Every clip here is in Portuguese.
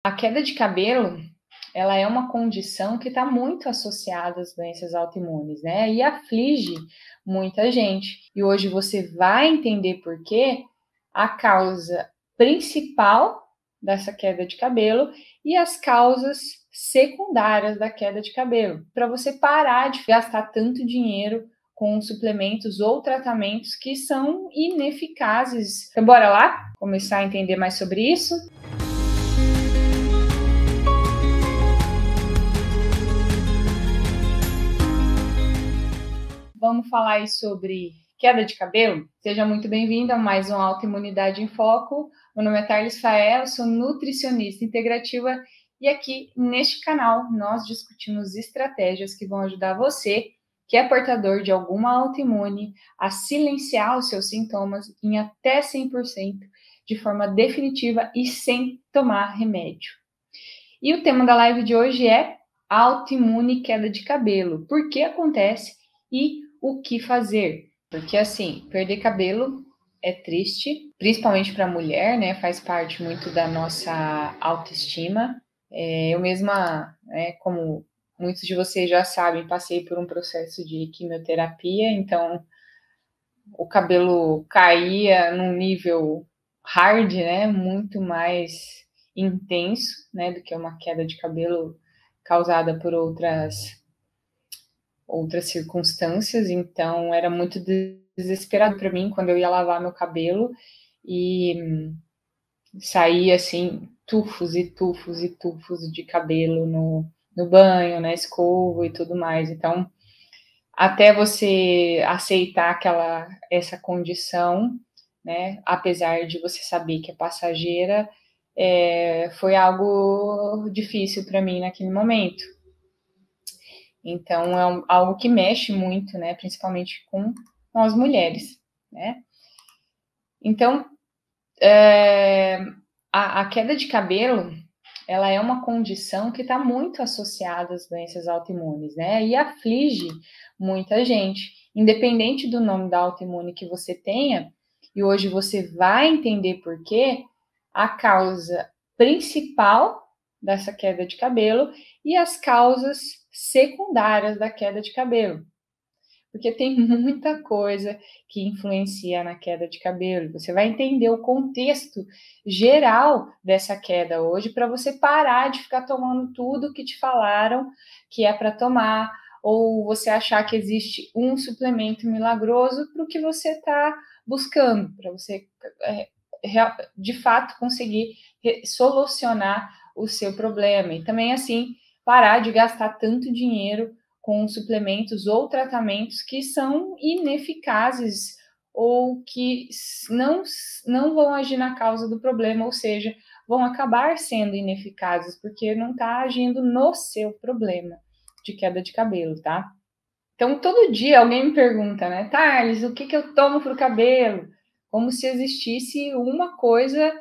A queda de cabelo, ela é uma condição que está muito associada às doenças autoimunes, né? E aflige muita gente. E hoje você vai entender por quê, a causa principal dessa queda de cabelo e as causas secundárias da queda de cabelo, para você parar de gastar tanto dinheiro com suplementos ou tratamentos que são ineficazes. Então, bora lá começar a entender mais sobre isso? Vamos falar aí sobre queda de cabelo? Seja muito bem-vindo a mais um Autoimunidade em Foco. Meu nome é Thales Fael, sou nutricionista integrativa e aqui neste canal nós discutimos estratégias que vão ajudar você, que é portador de alguma autoimune, a silenciar os seus sintomas em até 100% de forma definitiva e sem tomar remédio. E o tema da live de hoje é autoimune queda de cabelo. Por que acontece e o que fazer? Porque assim, perder cabelo é triste, principalmente para a mulher, né? Faz parte muito da nossa autoestima. Eu mesma, né, como muitos de vocês já sabem, passei por um processo de quimioterapia, então o cabelo caía num nível hard, né? Muito mais intenso, né, do que uma queda de cabelo causada por outras circunstâncias. Então era muito desesperado para mim quando eu ia lavar meu cabelo e saía assim tufos e tufos e tufos de cabelo no banho, na escova e tudo mais. Então até você aceitar essa condição, né, apesar de você saber que é passageira, foi algo difícil para mim naquele momento. Então, algo que mexe muito, né, principalmente com nós mulheres, né. Então, a queda de cabelo, ela é uma condição que está muito associada às doenças autoimunes, né, e aflige muita gente. Independente do nome da autoimune que você tenha, e hoje você vai entender por quê, a causa principal dessa queda de cabelo e as causas secundárias da queda de cabelo. Porque tem muita coisa que influencia na queda de cabelo. Você vai entender o contexto geral dessa queda hoje para você parar de ficar tomando tudo que te falaram que é para tomar, ou você achar que existe um suplemento milagroso para o que você está buscando, para você de fato conseguir solucionar o seu problema. E também, assim, parar de gastar tanto dinheiro com suplementos ou tratamentos que são ineficazes ou que não vão agir na causa do problema, ou seja, vão acabar sendo ineficazes porque não está agindo no seu problema de queda de cabelo, tá? Então, todo dia alguém me pergunta, né, Thales, o que eu tomo para o cabelo? Como se existisse uma coisa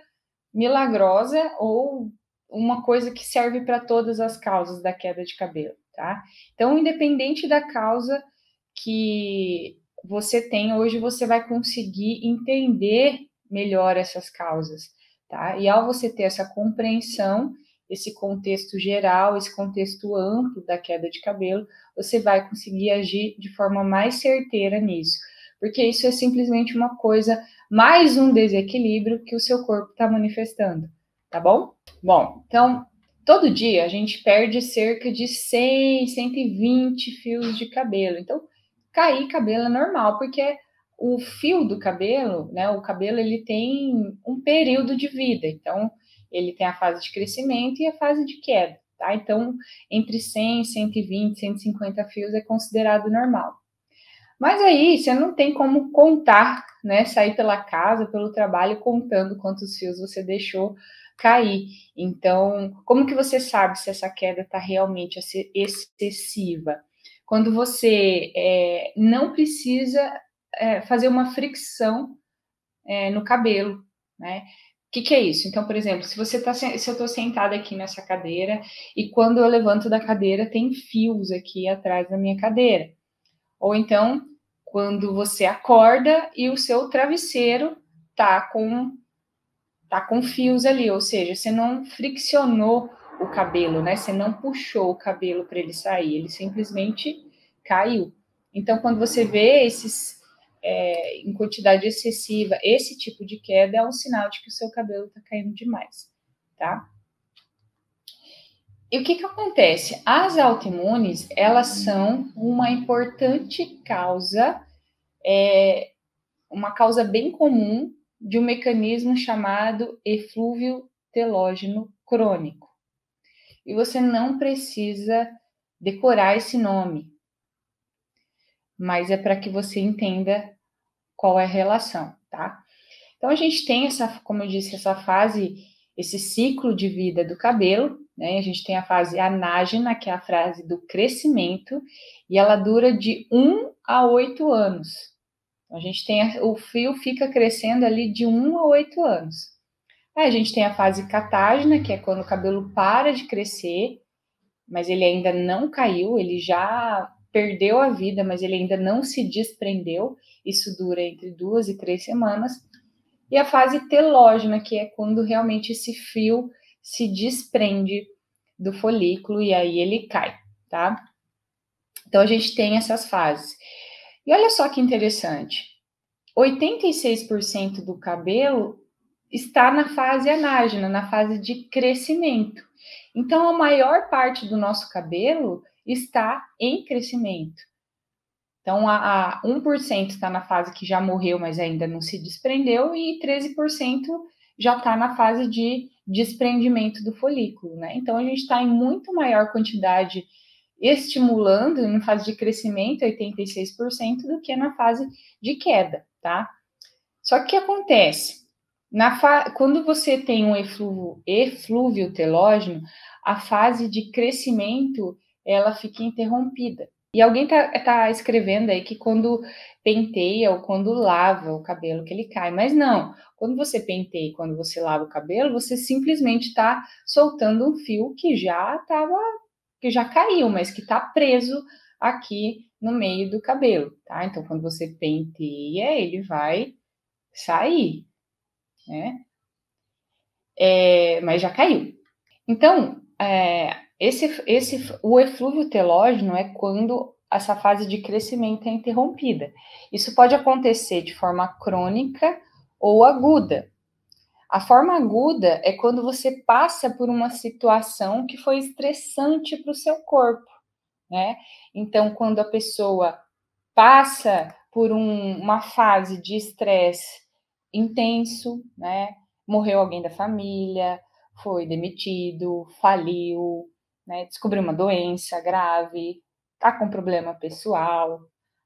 milagrosa ou uma coisa que serve para todas as causas da queda de cabelo, tá? Então, independente da causa que você tem, hoje você vai conseguir entender melhor essas causas, tá? E ao você ter essa compreensão, esse contexto geral, esse contexto amplo da queda de cabelo, você vai conseguir agir de forma mais certeira nisso, porque isso é simplesmente uma coisa, mais um desequilíbrio que o seu corpo está manifestando, tá bom? Bom, então, todo dia a gente perde cerca de 100, 120 fios de cabelo. Então, cair cabelo é normal, porque o fio do cabelo, né, o cabelo ele tem um período de vida. Então, ele tem a fase de crescimento e a fase de queda, tá? Então, entre 100, 120, 150 fios é considerado normal. Mas aí você não tem como contar, né? Sair pela casa, pelo trabalho, contando quantos fios você deixou cair. Então, como que você sabe se essa queda está realmente excessiva? Quando você não precisa fazer uma fricção no cabelo, né? O que é isso? Então, por exemplo, se eu estou sentada aqui nessa cadeira e quando eu levanto da cadeira tem fios aqui atrás da minha cadeira. Ou então, quando você acorda e o seu travesseiro tá com tá com fios ali, ou seja, você não friccionou o cabelo, né? Você não puxou o cabelo para ele sair, ele simplesmente caiu. Então, quando você vê esses em quantidade excessiva, esse tipo de queda é um sinal de que o seu cabelo está caindo demais, tá? E o que acontece? As autoimunes, elas são uma importante causa, uma causa bem comum de um mecanismo chamado eflúvio telógeno crônico. E você não precisa decorar esse nome, mas é para que você entenda qual é a relação, tá? Então a gente tem essa, como eu disse, essa fase, esse ciclo de vida do cabelo, né? A gente tem a fase anágena, que é a fase do crescimento, e ela dura de 1 a 8 anos. Então, a gente tem o fio fica crescendo ali de 1 a 8 anos. Aí a gente tem a fase catágena, que é quando o cabelo para de crescer, mas ele ainda não caiu, ele já perdeu a vida, mas ele ainda não se desprendeu. Isso dura entre 2 e 3 semanas. E a fase telógena, que é quando realmente esse fio se desprende do folículo e aí ele cai, tá? Então a gente tem essas fases. E olha só que interessante. 86% do cabelo está na fase anágena, na fase de crescimento. Então, a maior parte do nosso cabelo está em crescimento. Então, a 1% está na fase que já morreu, mas ainda não se desprendeu, e 13% já está na fase de desprendimento do folículo, né? Então, a gente está em muito maior quantidade estimulando na fase de crescimento, 86%, do que na fase de queda, tá? Só que o que acontece? Quando você tem um eflúvio telógeno, a fase de crescimento ela fica interrompida. E alguém tá escrevendo aí que quando penteia ou quando lava o cabelo que ele cai, mas não. Quando você penteia e quando você lava o cabelo, você simplesmente está soltando um fio que já caiu, mas que está preso aqui no meio do cabelo, tá? Então, quando você penteia, ele vai sair, né? Mas já caiu. Então, o eflúvio telógeno é quando essa fase de crescimento é interrompida. Isso pode acontecer de forma crônica ou aguda. A forma aguda é quando você passa por uma situação que foi estressante para o seu corpo, né? Então, quando a pessoa passa por uma fase de estresse intenso, né? Morreu alguém da família, foi demitido, faliu, né? Descobriu uma doença grave, tá com problema pessoal,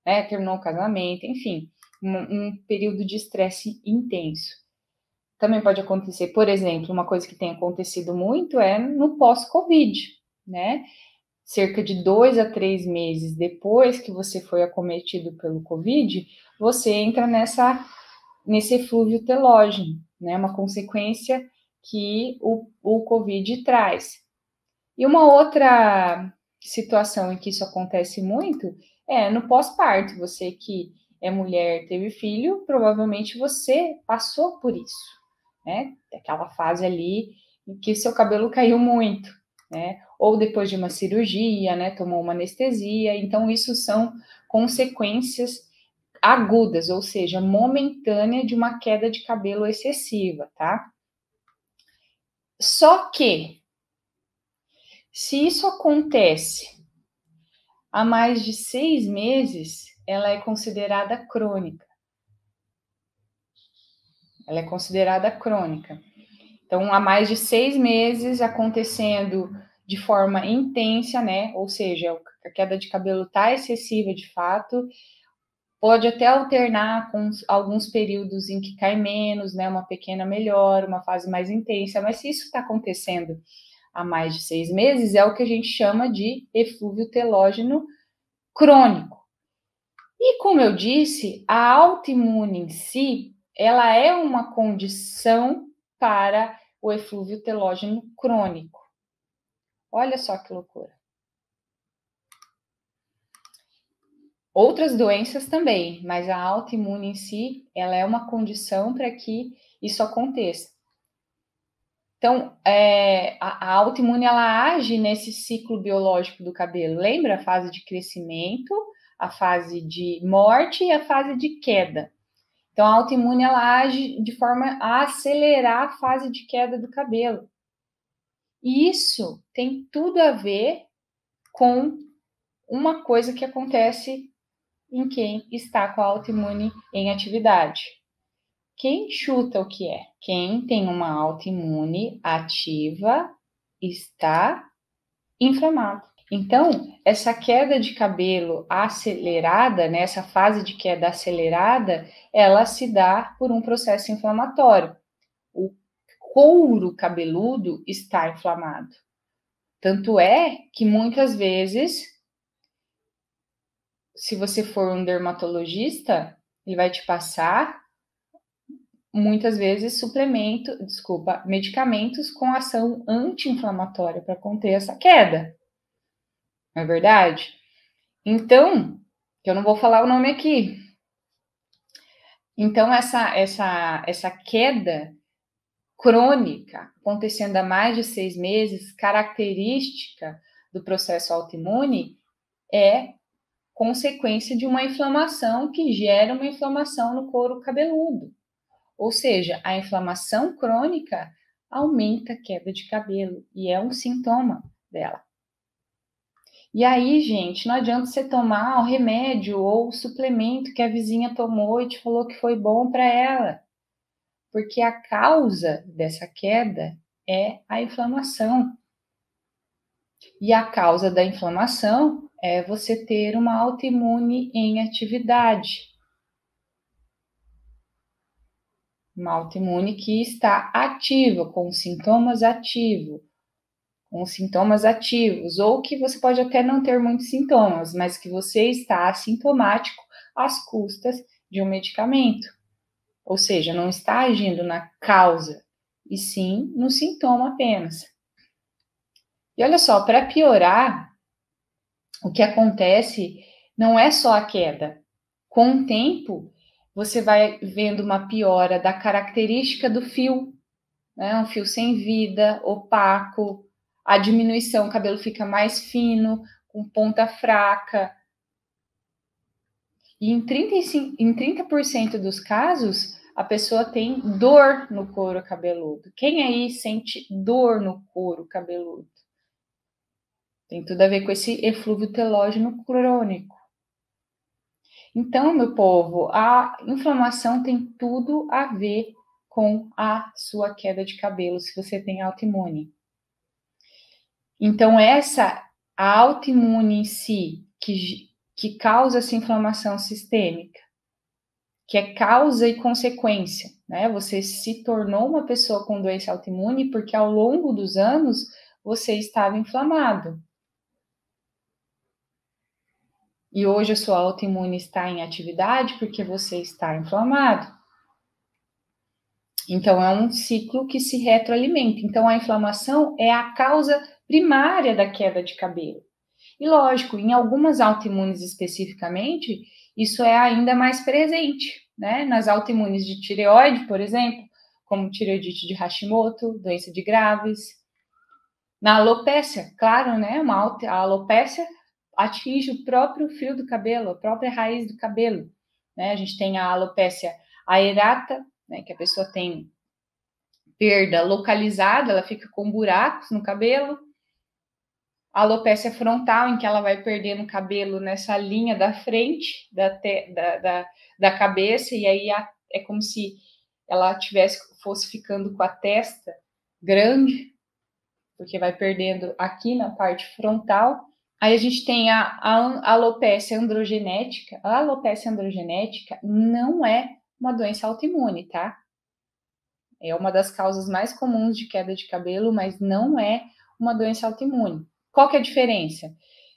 né? Terminou o casamento, enfim, um período de estresse intenso. Também pode acontecer, por exemplo, uma coisa que tem acontecido muito é no pós-Covid, né? Cerca de 2 a 3 meses depois que você foi acometido pelo Covid, você entra nesse eflúvio telógeno, né? Uma consequência que o Covid traz. E uma outra situação em que isso acontece muito é no pós-parto. Você que é mulher, teve filho, provavelmente você passou por isso, né? Aquela fase ali em que seu cabelo caiu muito, né? Ou depois de uma cirurgia, né? Tomou uma anestesia. Então, isso são consequências agudas, ou seja, momentânea de uma queda de cabelo excessiva, tá? Só que, se isso acontece há mais de 6 meses, ela é considerada crônica. Ela é considerada crônica. Então, há mais de 6 meses acontecendo de forma intensa, né? Ou seja, a queda de cabelo está excessiva de fato. Pode até alternar com alguns períodos em que cai menos, né? Uma pequena melhora, uma fase mais intensa. Mas se isso está acontecendo há mais de 6 meses, é o que a gente chama de eflúvio telógeno crônico. E como eu disse, a autoimune em si, ela é uma condição para o eflúvio telógeno crônico. Olha só que loucura. Outras doenças também, mas a autoimune em si, ela é uma condição para que isso aconteça. Então, a autoimune, ela age nesse ciclo biológico do cabelo. Lembra a fase de crescimento, a fase de morte e a fase de queda. Então, a autoimune, ela age de forma a acelerar a fase de queda do cabelo. E isso tem tudo a ver com uma coisa que acontece em quem está com a autoimune em atividade. Quem chuta o que é? Quem tem uma autoimune ativa está inflamado. Então, essa queda de cabelo acelerada, né, essa fase de queda acelerada, ela se dá por um processo inflamatório. O couro cabeludo está inflamado. Tanto é que muitas vezes, se você for um dermatologista, ele vai te passar muitas vezes medicamentos com ação anti-inflamatória para conter essa queda. Não é verdade? Então, eu não vou falar o nome aqui. Então, essa queda crônica, acontecendo há mais de 6 meses, característica do processo autoimune, é consequência de uma inflamação que gera uma inflamação no couro cabeludo. Ou seja, a inflamação crônica aumenta a queda de cabelo e é um sintoma dela. E aí, gente, não adianta você tomar o remédio ou o suplemento que a vizinha tomou e te falou que foi bom para ela, porque a causa dessa queda é a inflamação. E a causa da inflamação é você ter uma autoimune em atividade. Uma autoimune que está ativa, com sintomas ativos, ou que você pode até não ter muitos sintomas, mas que você está assintomático às custas de um medicamento. Ou seja, não está agindo na causa, e sim no sintoma apenas. E olha só, para piorar, o que acontece não é só a queda. Com o tempo, você vai vendo uma piora da característica do fio, né? Um fio sem vida, opaco, a diminuição, o cabelo fica mais fino, com ponta fraca. E em 30% dos casos, a pessoa tem dor no couro cabeludo. Quem aí sente dor no couro cabeludo? Tem tudo a ver com esse eflúvio telógeno crônico. Então, meu povo, a inflamação tem tudo a ver com a sua queda de cabelo, se você tem autoimune. Então, a autoimune em si, que causa essa inflamação sistêmica, que é causa e consequência, né? Você se tornou uma pessoa com doença autoimune porque ao longo dos anos você estava inflamado. E hoje a sua autoimune está em atividade porque você está inflamado. Então, é um ciclo que se retroalimenta. Então, a inflamação é a causa primária da queda de cabelo. E, lógico, em algumas autoimunes especificamente, isso é ainda mais presente, né? Nas autoimunes de tireoide, por exemplo, como tireoidite de Hashimoto, doença de Graves. Na alopécia, claro, né? A alopécia atinge o próprio fio do cabelo, a própria raiz do cabelo, né? A gente tem a alopécia aerata, né, que a pessoa tem perda localizada, ela fica com buracos no cabelo. A alopécia frontal, em que ela vai perdendo cabelo nessa linha da frente da cabeça, e aí é como se ela fosse ficando com a testa grande, porque vai perdendo aqui na parte frontal. Aí a gente tem a alopécia androgenética. A alopécia androgenética não é uma doença autoimune, tá? É uma das causas mais comuns de queda de cabelo, mas não é uma doença autoimune. Qual que é a diferença?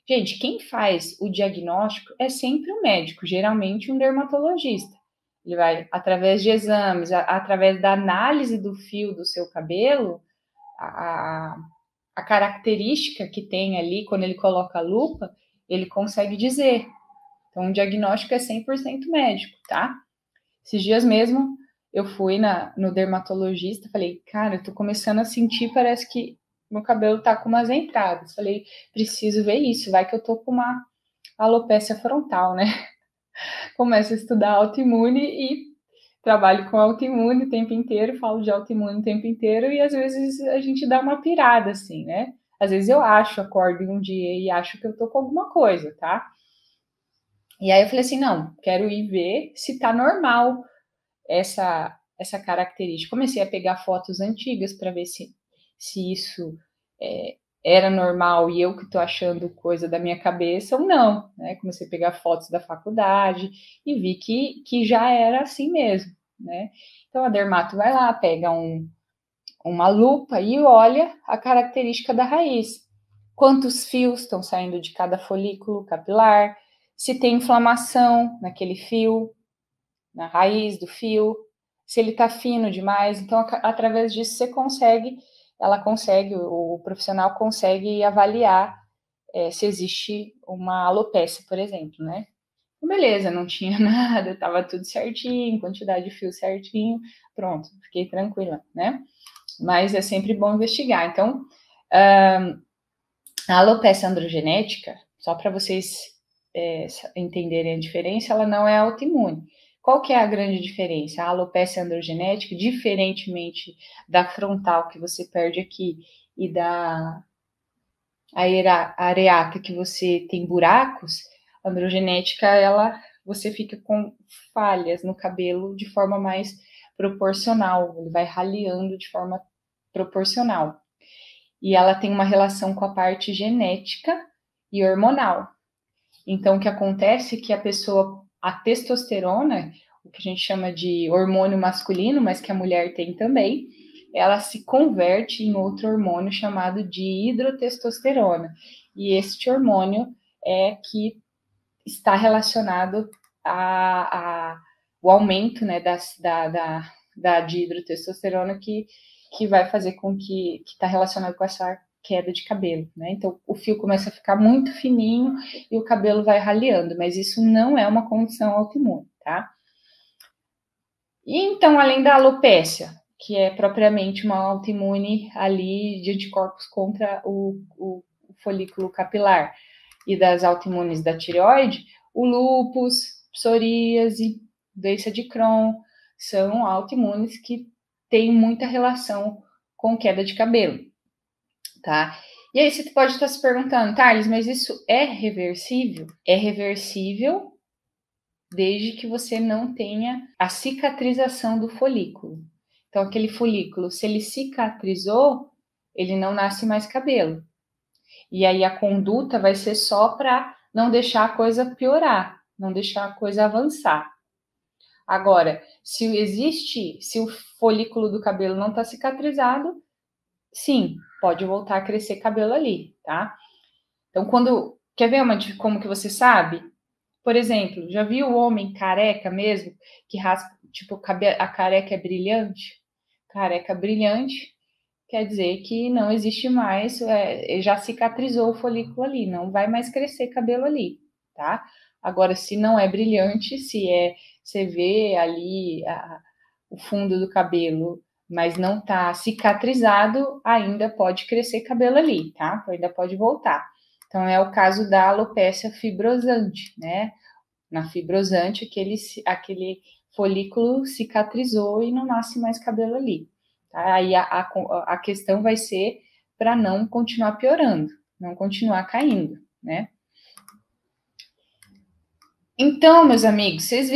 Gente, quem faz o diagnóstico é sempre um médico, geralmente um dermatologista. Ele vai, através de exames, através da análise do fio do seu cabelo, a característica que tem ali, quando ele coloca a lupa, ele consegue dizer. Então, o diagnóstico é 100% médico, tá? Esses dias mesmo, eu fui no dermatologista, falei, cara, eu tô começando a sentir, parece que meu cabelo tá com umas entradas. Falei, preciso ver isso, vai que eu tô com uma alopécia frontal, né? Começo a estudar autoimune e trabalho com autoimune o tempo inteiro, falo de autoimune o tempo inteiro e às vezes a gente dá uma pirada, assim, né? Às vezes eu acordo um dia e acho que eu tô com alguma coisa, tá? E aí eu falei assim, não, quero ir ver se tá normal essa característica. Comecei a pegar fotos antigas para ver se isso era normal e eu que estou achando coisa da minha cabeça ou não. Né? Comecei a pegar fotos da faculdade e vi que já era assim mesmo. Né? Então a dermato vai lá, pega uma lupa e olha a característica da raiz. Quantos fios estão saindo de cada folículo capilar, se tem inflamação naquele fio, na raiz do fio, se ele está fino demais. Então, através disso, o profissional consegue avaliar se existe uma alopécia, por exemplo, né? Beleza, não tinha nada, estava tudo certinho, quantidade de fio certinho, pronto, fiquei tranquila, né? Mas é sempre bom investigar. Então, a alopecia androgenética, só para vocês entenderem a diferença, ela não é autoimune. Qual que é a grande diferença? A alopecia androgenética, diferentemente da frontal que você perde aqui e da areata que você tem buracos, a androgenética, você fica com falhas no cabelo de forma mais proporcional, ele vai raleando de forma proporcional. E ela tem uma relação com a parte genética e hormonal. Então, o que acontece é que a testosterona, o que a gente chama de hormônio masculino, mas que a mulher tem também, ela se converte em outro hormônio chamado de hidrotestosterona. E este hormônio é que está relacionado ao aumento, né, de hidrotestosterona que vai fazer com que está relacionado com essa queda de cabelo, né? Então, o fio começa a ficar muito fininho e o cabelo vai raleando, mas isso não é uma condição autoimune, tá? E então, além da alopécia, que é propriamente uma autoimune ali de anticorpos contra o folículo capilar, e das autoimunes da tireoide, o lúpus, psoríase, doença de Crohn, são autoimunes que têm muita relação com queda de cabelo, tá? E aí você pode estar se perguntando, Thales, mas isso é reversível? É reversível desde que você não tenha a cicatrização do folículo. Então, aquele folículo, se ele cicatrizou, ele não nasce mais cabelo. E aí a conduta vai ser só para não deixar a coisa piorar, não deixar a coisa avançar. Agora, se o folículo do cabelo não está cicatrizado, sim, pode voltar a crescer cabelo ali, tá? Então, quer ver como que você sabe? Por exemplo, já viu o homem careca mesmo, que raspa, tipo, a careca é brilhante? Careca brilhante quer dizer que não existe mais, já cicatrizou o folículo ali, não vai mais crescer cabelo ali, tá? Agora, se não é brilhante, você vê ali o fundo do cabelo, mas não tá cicatrizado, ainda pode crescer cabelo ali, tá? Ainda pode voltar. Então, é o caso da alopécia fibrosante, né? Na fibrosante, aquele folículo cicatrizou e não nasce mais cabelo ali. Tá? Aí a questão vai ser para não continuar piorando, não continuar caindo, né? Então, meus amigos, vocês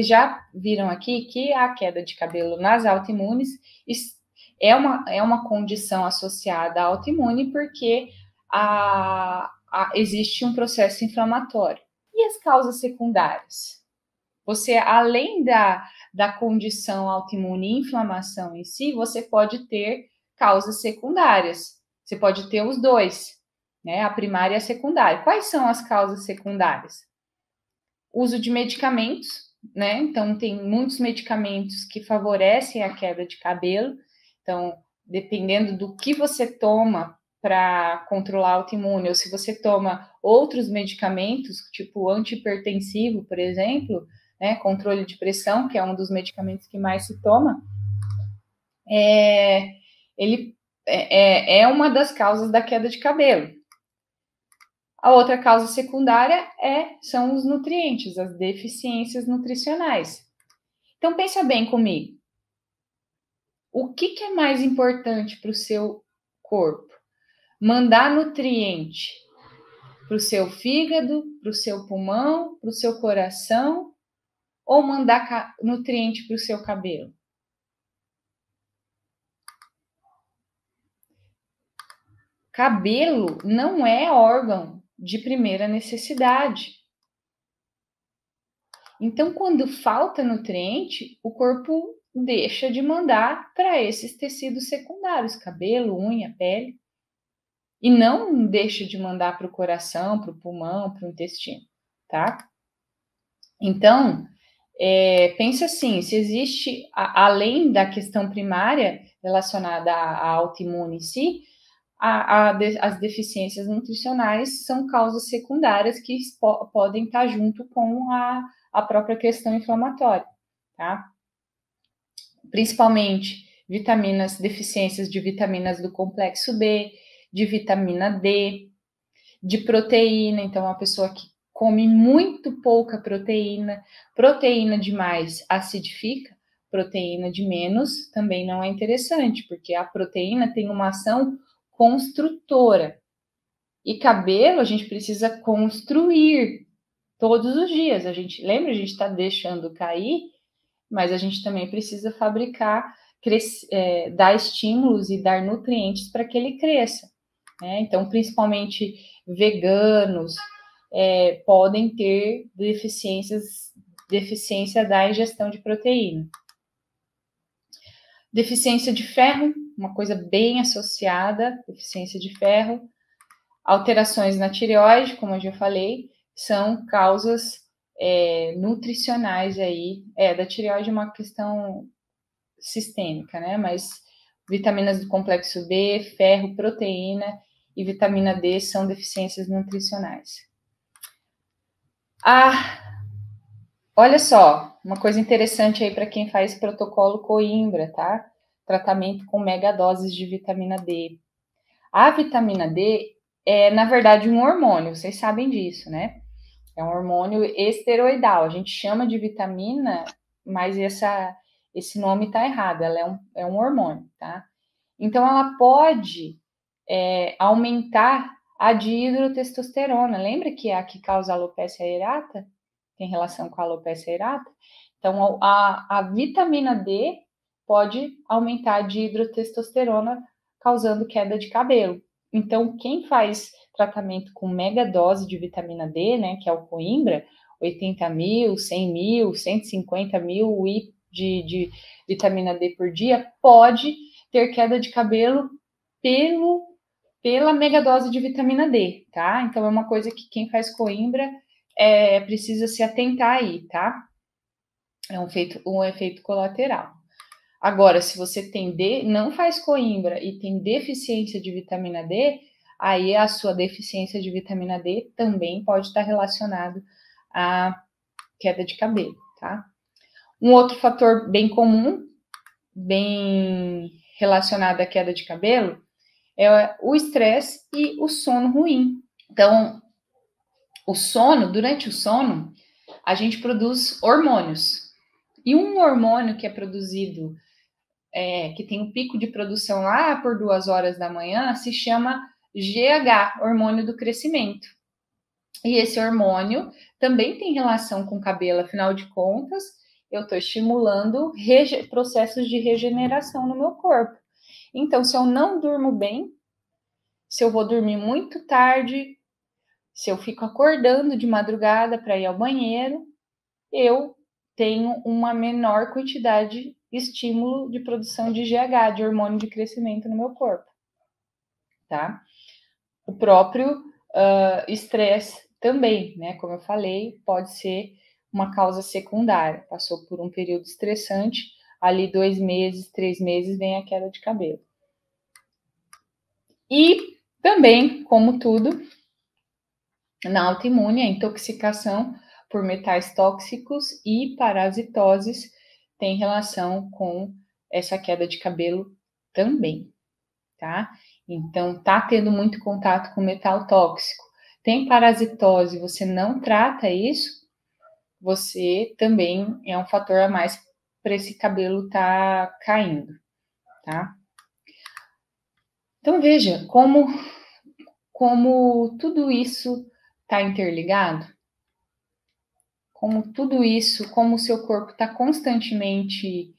já viram aqui que a queda de cabelo nas autoimunes é uma condição associada à autoimune porque existe um processo inflamatório. E as causas secundárias? Você, além da condição autoimune e inflamação em si, você pode ter causas secundárias. Você pode ter os dois, né? A primária e a secundária. Quais são as causas secundárias? Uso de medicamentos, né? Então, tem muitos medicamentos que favorecem a queda de cabelo. Então, dependendo do que você toma para controlar a autoimune, ou se você toma outros medicamentos, tipo antihipertensivo, por exemplo, né, controle de pressão, que é um dos medicamentos que mais se toma, ele é uma das causas da queda de cabelo. A outra causa secundária são os nutrientes, as deficiências nutricionais. Então, pensa bem comigo. O que é mais importante para o seu corpo? Mandar nutriente para o seu fígado, para o seu pulmão, para o seu coração, ou mandar nutriente para o seu cabelo? Cabelo não é órgão de primeira necessidade. Então, quando falta nutriente, o corpo deixa de mandar para esses tecidos secundários, cabelo, unha, pele, e não deixa de mandar para o coração, para o pulmão, para o intestino, tá? Então, pensa assim, se existe, além da questão primária relacionada à autoimune em si, as deficiências nutricionais são causas secundárias que podem estar junto com a própria questão inflamatória, tá? Principalmente deficiências de vitaminas do complexo B, de vitamina D, de proteína. Então, uma pessoa que come muito pouca proteína demais acidifica, proteína de menos também não é interessante, porque a proteína tem uma ação construtora. E cabelo a gente precisa construir todos os dias. A gente está deixando cair, mas a gente também precisa fabricar, dar estímulos e dar nutrientes para que ele cresça, né? Então, principalmente veganos podem ter deficiência da ingestão de proteína. Deficiência de ferro, uma coisa bem associada, deficiência de ferro. Alterações na tireoide, como eu já falei, são causas nutricionais aí. Da tireoide é uma questão sistêmica, né? Mas vitaminas do complexo B, ferro, proteína e vitamina D são deficiências nutricionais. Olha só, uma coisa interessante aí para quem faz protocolo Coimbra, tá? Tratamento com megadoses de vitamina D. A vitamina D na verdade, um hormônio, vocês sabem disso, né? É um hormônio esteroidal. A gente chama de vitamina, mas esse nome está errado. Ela é um hormônio, tá? Então, ela pode aumentar a dihidrotestosterona. Lembra que é a que causa alopecia areata? Tem relação com a alopecia areata? Então, a vitamina D pode aumentar a dihidrotestosterona, causando queda de cabelo. Então, quem faz tratamento com mega dose de vitamina D, né, que é o Coimbra, 80 mil, 100 mil, 150 mil de vitamina D por dia, pode ter queda de cabelo pela mega dose de vitamina D, tá? Então, é uma coisa que quem faz Coimbra precisa se atentar aí, tá? É um efeito colateral. Agora, se você não faz Coimbra e tem deficiência de vitamina D, aí a sua deficiência de vitamina D também pode estar relacionado à queda de cabelo, tá? Um outro fator bem comum, bem relacionado à queda de cabelo, é o estresse e o sono ruim. Então, durante o sono, a gente produz hormônios. E um hormônio que é produzido que tem um pico de produção lá por 2 horas da manhã, se chama GH, hormônio do crescimento. E esse hormônio também tem relação com o cabelo, afinal de contas, eu estou estimulando processos de regeneração no meu corpo. Então, se eu não durmo bem, se eu vou dormir muito tarde, se eu fico acordando de madrugada para ir ao banheiro, eu tenho uma menor quantidade de estímulo de produção de GH, de hormônio de crescimento no meu corpo, tá? O próprio estresse também, né? Como eu falei, pode ser uma causa secundária. Passou por um período estressante, ali 2 meses, 3 meses, vem a queda de cabelo. E também, como tudo, na autoimune, a intoxicação por metais tóxicos e parasitoses tem relação com essa queda de cabelo também, tá? Então, tá tendo muito contato com metal tóxico. Tem parasitose, você não trata isso, você também é um fator a mais para esse cabelo tá caindo, tá? Então, veja como tudo isso está interligado, como tudo isso, como o seu corpo está constantemente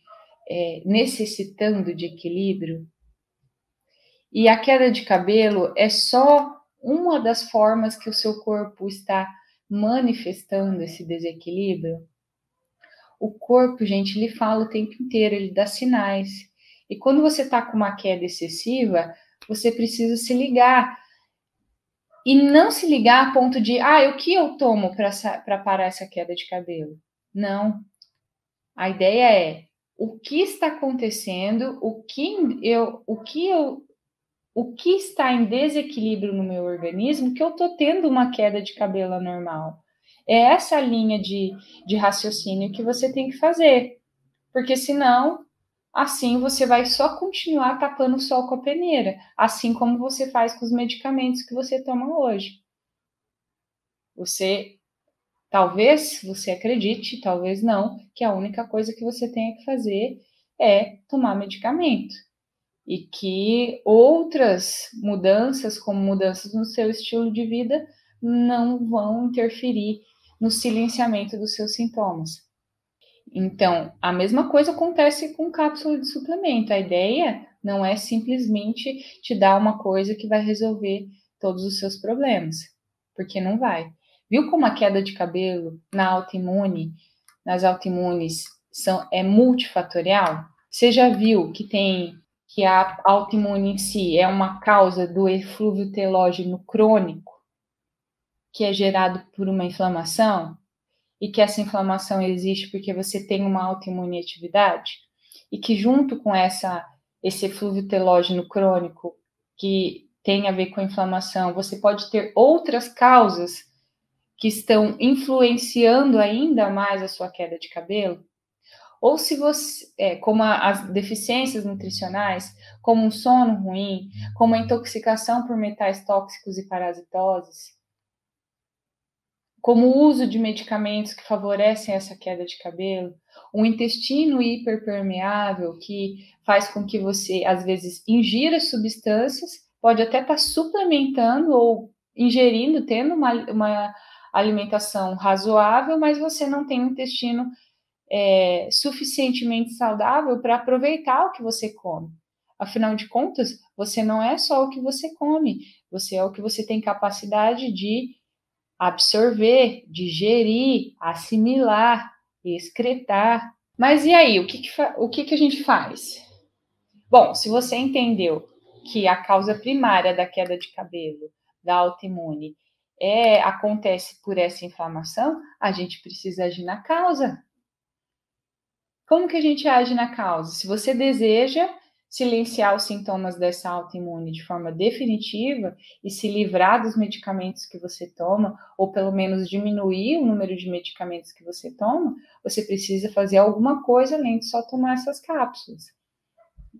necessitando de equilíbrio. E a queda de cabelo é só uma das formas que o seu corpo está manifestando esse desequilíbrio. O corpo, gente, ele fala o tempo inteiro, ele dá sinais. E quando você está com uma queda excessiva, você precisa se ligar. E não se ligar a ponto de, o que eu tomo para parar essa queda de cabelo? Não. A ideia é o que está acontecendo, o que está em desequilíbrio no meu organismo que eu estou tendo uma queda de cabelo anormal. É essa linha de raciocínio que você tem que fazer. Porque senão, assim você vai só continuar tapando o sol com a peneira, assim como você faz com os medicamentos que você toma hoje. Talvez você acredite, talvez não, que a única coisa que você tenha que fazer é tomar medicamento. E que outras mudanças, como mudanças no seu estilo de vida, não vão interferir no silenciamento dos seus sintomas. Então, a mesma coisa acontece com cápsula de suplemento. A ideia não é simplesmente te dar uma coisa que vai resolver todos os seus problemas, porque não vai. Viu como a queda de cabelo nas autoimunes é multifatorial? Você já viu que a autoimune em si é uma causa do eflúvio telógeno crônico, que é gerado por uma inflamação? E que essa inflamação existe porque você tem uma autoimune atividade, e que junto com esse eflúvio telógeno crônico, que tem a ver com a inflamação, você pode ter outras causas que estão influenciando ainda mais a sua queda de cabelo, ou se você, como as deficiências nutricionais, como um sono ruim, como a intoxicação por metais tóxicos e parasitoses, como o uso de medicamentos que favorecem essa queda de cabelo, um intestino hiperpermeável que faz com que você, às vezes, ingira substâncias, pode até estar suplementando ou ingerindo, tendo uma alimentação razoável, mas você não tem um intestino suficientemente saudável para aproveitar o que você come. Afinal de contas, você não é só o que você come, você é o que você tem capacidade de absorver, digerir, assimilar, excretar. Mas e aí, o que a gente faz? Bom, se você entendeu que a causa primária da queda de cabelo, da autoimune, acontece por essa inflamação, a gente precisa agir na causa. Como que a gente age na causa? Se você deseja silenciar os sintomas dessa autoimune de forma definitiva e se livrar dos medicamentos que você toma, ou pelo menos diminuir o número de medicamentos que você toma, você precisa fazer alguma coisa além de só tomar essas cápsulas,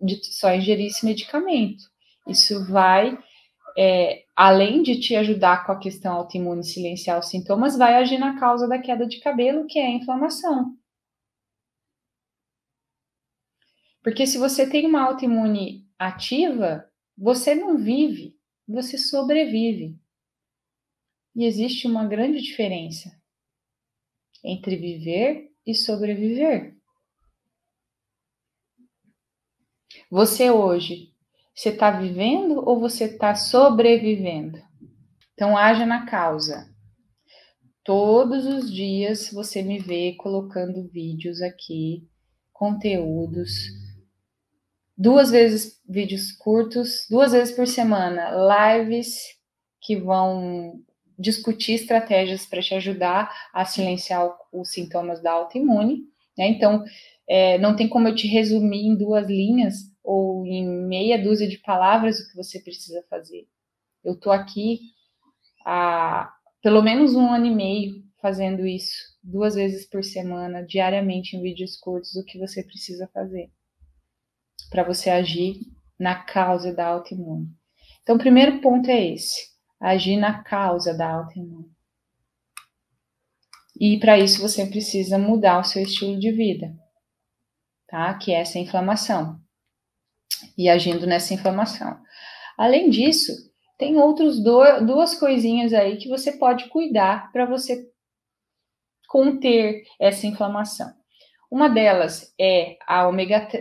de só ingerir esse medicamento. Isso vai, além de te ajudar com a questão autoimune silenciar os sintomas, vai agir na causa da queda de cabelo, que é a inflamação. Porque se você tem uma autoimune ativa, você não vive, você sobrevive. E existe uma grande diferença entre viver e sobreviver. Você hoje, você está vivendo ou você está sobrevivendo? Então, haja na causa. Todos os dias você me vê colocando vídeos aqui, conteúdos, 2 vezes vídeos curtos, 2 vezes por semana, lives que vão discutir estratégias para te ajudar a silenciar os sintomas da autoimune, né? Então, não tem como eu te resumir em 2 linhas ou em meia dúzia de palavras o que você precisa fazer. Eu estou aqui há pelo menos 1 ano e meio fazendo isso 2 vezes por semana, diariamente, em vídeos curtos, o que você precisa fazer para você agir na causa da autoimune. Então, o primeiro ponto é esse: agir na causa da autoimune. E para isso você precisa mudar o seu estilo de vida, tá? Que é essa inflamação. E agindo nessa inflamação. Além disso, tem duas coisinhas aí que você pode cuidar para você conter essa inflamação. Uma delas é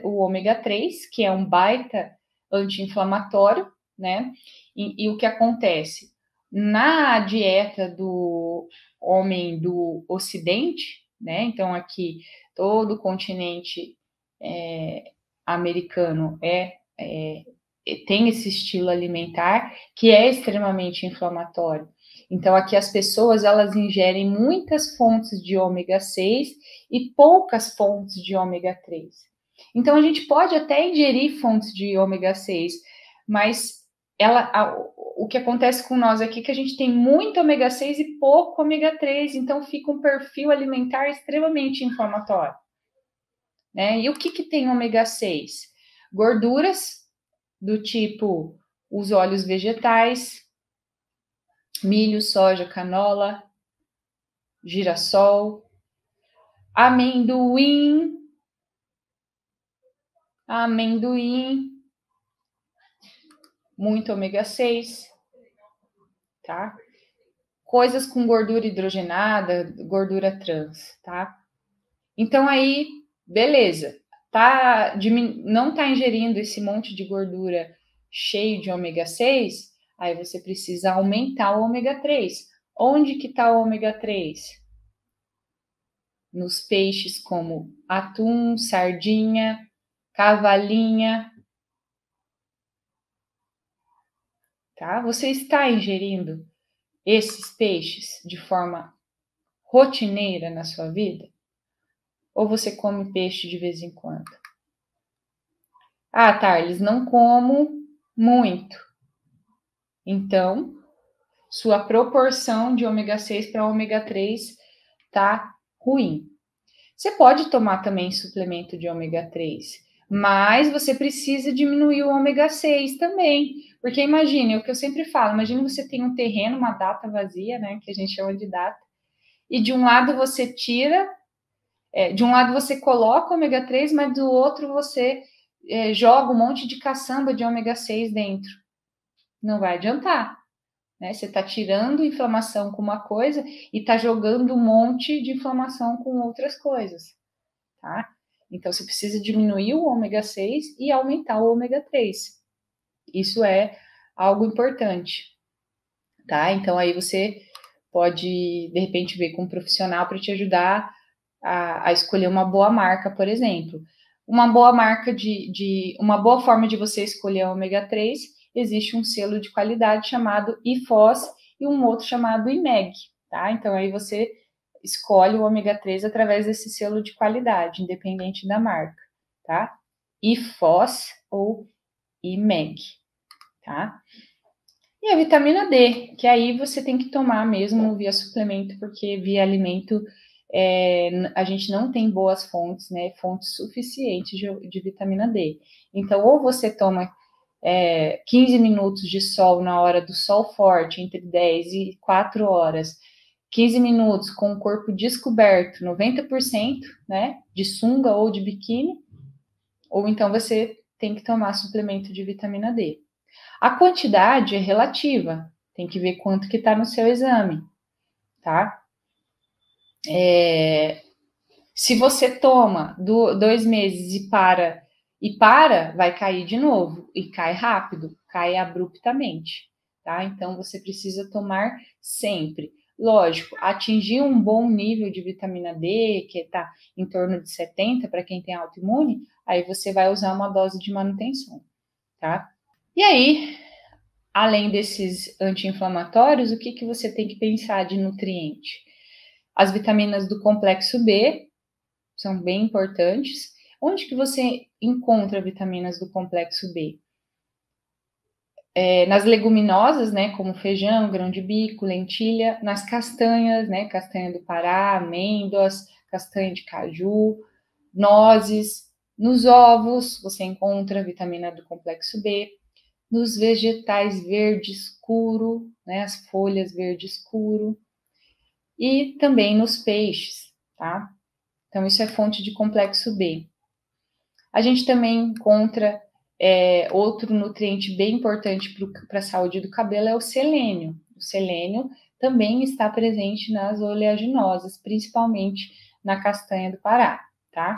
o ômega 3, que é um baita anti-inflamatório, né? E o que acontece? Na dieta do homem do Ocidente, né? Então, aqui, todo o continente americano tem esse estilo alimentar que é extremamente inflamatório. Então, aqui as pessoas, elas ingerem muitas fontes de ômega 6 e poucas fontes de ômega 3. Então, a gente pode até ingerir fontes de ômega 6, mas o que acontece com nós aqui é que a gente tem muito ômega 6 e pouco ômega 3, então fica um perfil alimentar extremamente inflamatório. Né? E o que tem ômega 6? Gorduras do tipo os óleos vegetais, milho, soja, canola, girassol, amendoim, muito ômega 6, tá? Coisas com gordura hidrogenada, gordura trans, tá? Então aí, beleza, não tá ingerindo esse monte de gordura cheio de ômega 6, aí você precisa aumentar o ômega 3. Onde que tá o ômega 3? Nos peixes como atum, sardinha, cavalinha, tá? Você está ingerindo esses peixes de forma rotineira na sua vida? Ou você come peixe de vez em quando? Ah, Thales, não como muito. Então, sua proporção de ômega 6 para ômega 3 tá ruim. Você pode tomar também suplemento de ômega 3, mas você precisa diminuir o ômega 6 também. Porque imagine, é o que eu sempre falo, imagine você tem um terreno, uma data vazia, né, que a gente chama de data, e de um lado você tira, de um lado você coloca ômega 3, mas do outro você joga um monte de caçamba de ômega 6 dentro. Não vai adiantar. Né? Você está tirando inflamação com uma coisa e está jogando um monte de inflamação com outras coisas, tá? Então, você precisa diminuir o ômega 6 e aumentar o ômega 3. Isso é algo importante, tá? Então, aí você pode, de repente, ver com um profissional para te ajudar a escolher uma boa marca, por exemplo. Uma boa marca uma boa forma de você escolher a ômega 3, existe um selo de qualidade chamado IFOS e um outro chamado IMEG, tá? Então aí você escolhe o ômega 3 através desse selo de qualidade, independente da marca, tá? IFOS ou IMEG, tá? E a vitamina D, que aí você tem que tomar mesmo via suplemento, porque via alimento a gente não tem boas fontes, né? Fontes suficientes de vitamina D. Então, ou você toma 15 minutos de sol na hora do sol forte, entre 10 e 4 horas, 15 minutos com o corpo descoberto, 90%, né? De sunga ou de biquíni, ou então você tem que tomar suplemento de vitamina D. A quantidade é relativa, tem que ver quanto que está no seu exame, tá? Se você toma 2 meses e para, vai cair de novo, e cai rápido, cai abruptamente, tá? Então, você precisa tomar sempre. Lógico, atingir um bom nível de vitamina D, que está em torno de 70 para quem tem autoimune, aí você vai usar uma dose de manutenção, tá? E aí, além desses anti-inflamatórios, o que você tem que pensar de nutriente? As vitaminas do complexo B são bem importantes. Onde que você encontra vitaminas do complexo B? Nas leguminosas, né, como feijão, grão de bico, lentilha, nas castanhas, né, castanha do Pará, amêndoas, castanha de caju, nozes, nos ovos você encontra vitamina do complexo B, nos vegetais verde escuro, né, as folhas verde escuro, e também nos peixes, tá? Então, isso é fonte de complexo B. A gente também encontra outro nutriente bem importante para a saúde do cabelo é o selênio. O selênio também está presente nas oleaginosas, principalmente na castanha do Pará, tá?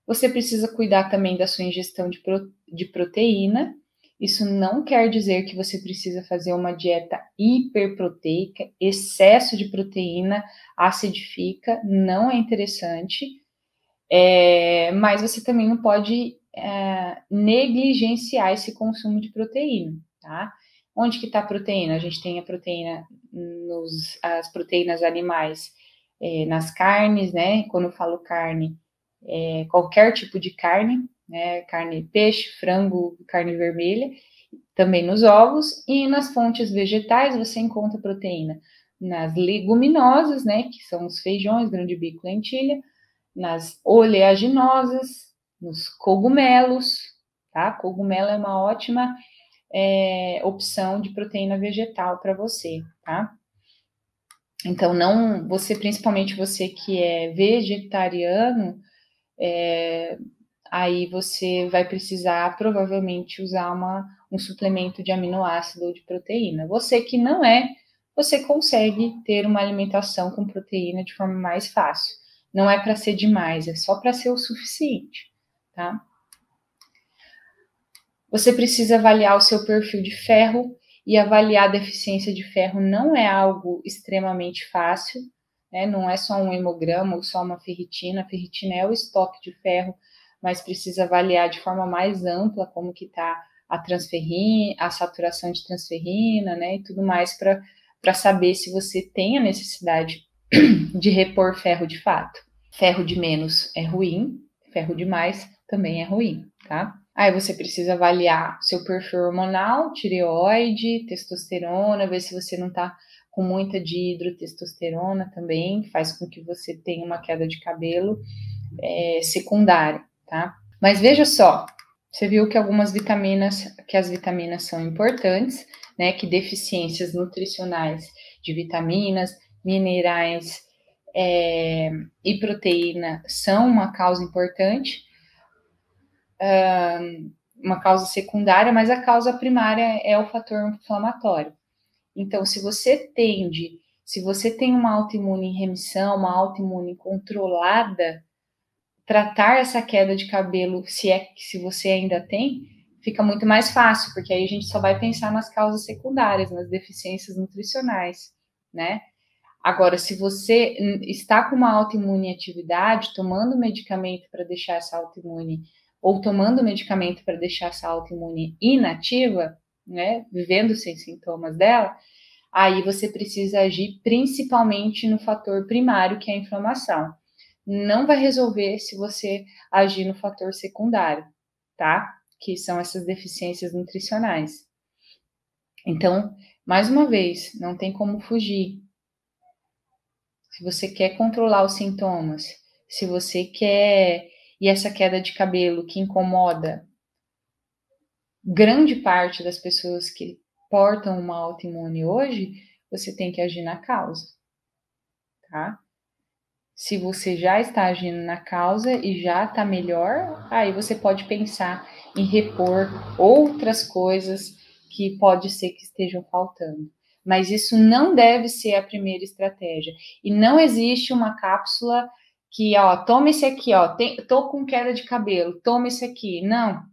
Você precisa cuidar também da sua ingestão de proteína. Isso não quer dizer que você precisa fazer uma dieta hiperproteica. Excesso de proteína acidifica, não é interessante. Mas você também não pode negligenciar esse consumo de proteína, tá? Onde que está a proteína? A gente tem a proteína as proteínas animais nas carnes, né? Quando eu falo carne, qualquer tipo de carne, né? Carne, peixe, frango, carne vermelha, também nos ovos e nas fontes vegetais você encontra proteína nas leguminosas, né? Que são os feijões, grão de bico, lentilha, nas oleaginosas, nos cogumelos, tá? Cogumelo é uma ótima opção de proteína vegetal para você, tá? Então, não, principalmente você que é vegetariano, aí você vai precisar provavelmente usar um suplemento de aminoácido ou de proteína. Você que não é, você consegue ter uma alimentação com proteína de forma mais fácil. Não é para ser demais, é só para ser o suficiente, tá? Você precisa avaliar o seu perfil de ferro e avaliar a deficiência de ferro não é algo extremamente fácil, né? Não é só um hemograma ou só uma ferritina. A ferritina é o estoque de ferro, mas precisa avaliar de forma mais ampla como que está a transferrina, a saturação de transferrina, né? E tudo mais para saber se você tem a necessidade de repor ferro de fato. Ferro de menos é ruim, ferro de mais também é ruim, tá? Aí você precisa avaliar seu perfil hormonal, tireoide, testosterona, ver se você não tá com muita dihidrotestosterona também, faz com que você tenha uma queda de cabelo secundária, tá? Mas veja só, você viu que as vitaminas são importantes, né? Que deficiências nutricionais de vitaminas, minerais e proteína são uma causa importante, uma causa secundária, mas a causa primária é o fator inflamatório. Então, se você tem uma autoimune em remissão, uma autoimune controlada, tratar essa queda de cabelo, se você ainda tem, fica muito mais fácil, porque aí a gente só vai pensar nas causas secundárias, nas deficiências nutricionais, né? Agora, se você está com uma autoimune em atividade, tomando medicamento para deixar essa autoimune, ou tomando medicamento para deixar essa autoimune inativa, né, vivendo sem sintomas dela, aí você precisa agir principalmente no fator primário, que é a inflamação. Não vai resolver se você agir no fator secundário, tá? Que são essas deficiências nutricionais. Então, mais uma vez, não tem como fugir. Se você quer controlar os sintomas, se você quer. E essa queda de cabelo que incomoda grande parte das pessoas que portam uma autoimune hoje, você tem que agir na causa, tá? Se você já está agindo na causa e já está melhor, aí você pode pensar em repor outras coisas que pode ser que estejam faltando. Mas isso não deve ser a primeira estratégia. E não existe uma cápsula que, ó, toma esse aqui, ó, tô com queda de cabelo, toma esse aqui. Não.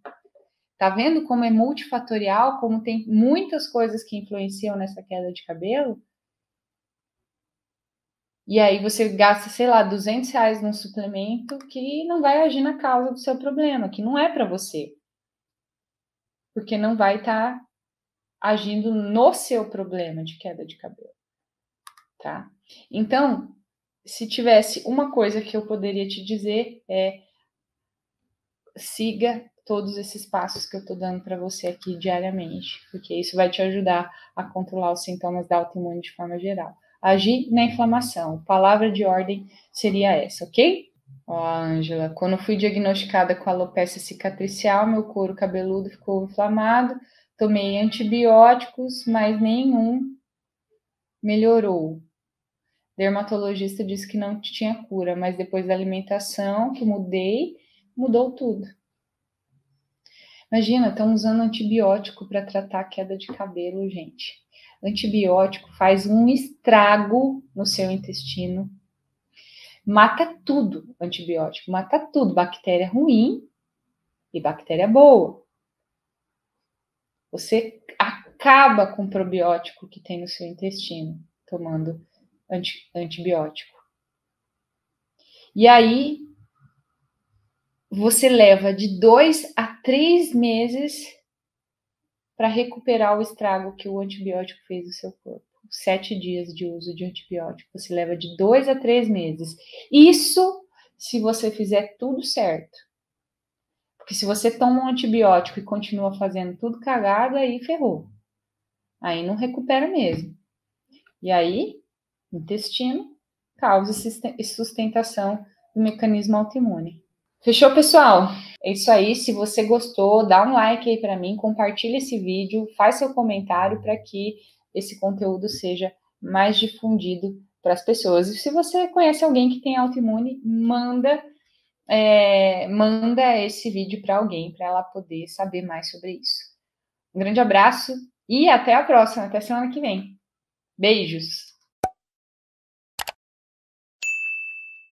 Tá vendo como é multifatorial, como tem muitas coisas que influenciam nessa queda de cabelo? E aí você gasta, sei lá, R$ 200 num suplemento que não vai agir na causa do seu problema, que não é para você. Porque não vai estar agindo no seu problema de queda de cabelo, tá? Então, se tivesse uma coisa que eu poderia te dizer é todos esses passos que eu estou dando para você aqui diariamente, porque isso vai te ajudar a controlar os sintomas da autoimune de forma geral. Agir na inflamação. Palavra de ordem seria essa, ok? Ó, Ângela, quando fui diagnosticada com alopecia cicatricial, meu couro cabeludo ficou inflamado, tomei antibióticos, mas nenhum melhorou. Dermatologista disse que não tinha cura, mas depois da alimentação que mudei, mudou tudo. Imagina, estão usando antibiótico para tratar a queda de cabelo, gente. Antibiótico faz um estrago no seu intestino. Mata tudo, antibiótico. Mata tudo, bactéria ruim e bactéria boa. Você acaba com o probiótico que tem no seu intestino, tomando antibiótico. E aí, você leva de 2 a 3 meses para recuperar o estrago que o antibiótico fez no seu corpo. 7 dias de uso de antibiótico, você leva de 2 a 3 meses. Isso se você fizer tudo certo. Porque se você toma um antibiótico e continua fazendo tudo cagado, aí ferrou. Aí não recupera mesmo. E aí, intestino causa sustentação do mecanismo autoimune. Fechou, pessoal? É isso aí. Se você gostou, dá um like aí para mim, compartilha esse vídeo, faz seu comentário para que esse conteúdo seja mais difundido para as pessoas. E se você conhece alguém que tem autoimune, manda esse vídeo para alguém, para ela poder saber mais sobre isso. Um grande abraço e até a próxima, até semana que vem. Beijos!